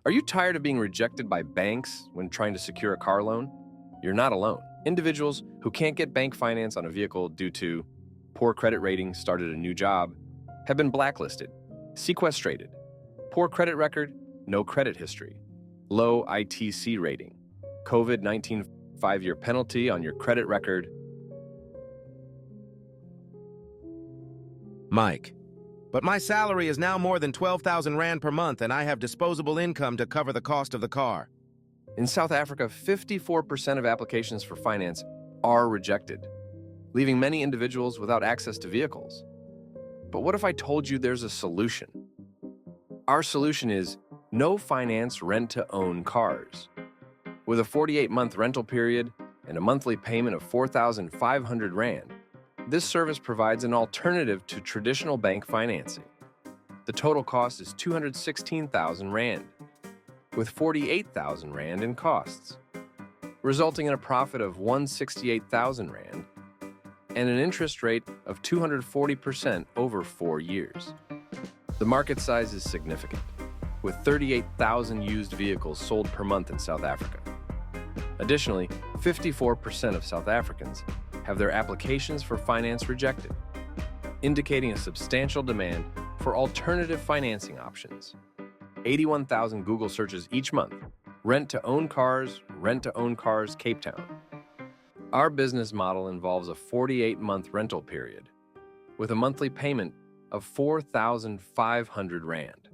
Are you tired of being rejected by banks when trying to secure a car loan? You're not alone. Individuals who can't get bank finance on a vehicle due to poor credit rating, started a new job, have been blacklisted, sequestrated, poor credit record, no credit history, low ITC rating, COVID-19 5-year penalty on your credit record. Mike, but my salary is now more than 12,000 Rand per month and I have disposable income to cover the cost of the car. In South Africa, 54% of applications for finance are rejected, leaving many individuals without access to vehicles. But what if I told you there's a solution? Our solution is no finance rent-to-own cars. With a 48-month rental period and a monthly payment of 4,500 Rand, this service provides an alternative to traditional bank financing. The total cost is 216,000 Rand, with 48,000 Rand in costs, resulting in a profit of 168,000 Rand and an interest rate of 240% over 4 years. The market size is significant, with 38,000 used vehicles sold per month in South Africa. Additionally, 54% of South Africans have their applications for finance rejected, indicating a substantial demand for alternative financing options. 81,000 Google searches each month. Rent-to-own cars, Cape Town. Our business model involves a 48-month rental period with a monthly payment of 4,500 Rand.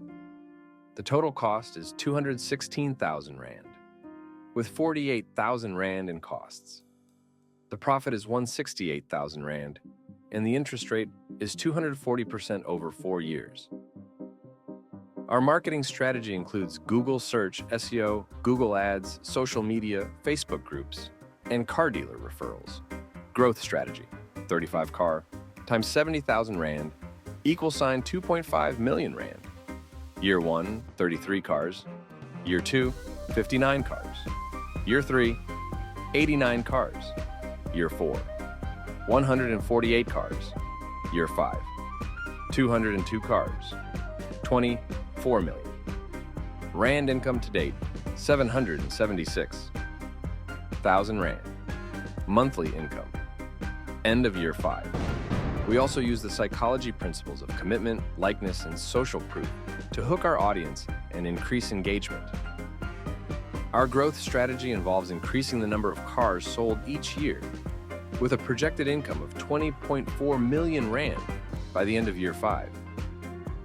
The total cost is 216,000 Rand, with 48,000 Rand in costs. The profit is 168,000 Rand, and the interest rate is 240% over 4 years. Our marketing strategy includes Google search, SEO, Google Ads, social media, Facebook groups, and car dealer referrals. Growth strategy, 35 car times 70,000 Rand equals 2.5 million Rand. Year 1, 33 cars. Year 2, 59 cars. Year 3, 89 cars. Year 4, 148 cars. Year 5, 202 cars. 24 million. Rand income to date, 776,000 Rand. Monthly income. End of year 5. We also use the psychology principles of commitment, likeness, and social proof to hook our audience and increase engagement. Our growth strategy involves increasing the number of cars sold each year with a projected income of 20.4 million Rand by the end of year 5.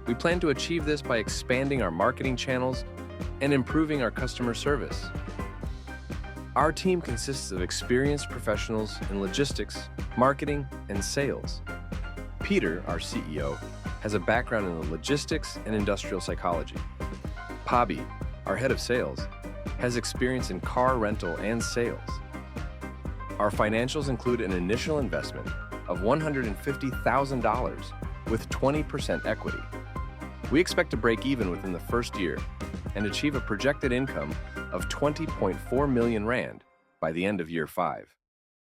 We plan to achieve this by expanding our marketing channels and improving our customer service. Our team consists of experienced professionals in logistics, marketing, and sales. Peter, our CEO, has a background in the logistics and industrial psychology. Pabi, our head of sales, has experience in car rental and sales. Our financials include an initial investment of $150,000 with 20% equity. We expect to break even within the first year and achieve a projected income of 20.4 million Rand by the end of year 5.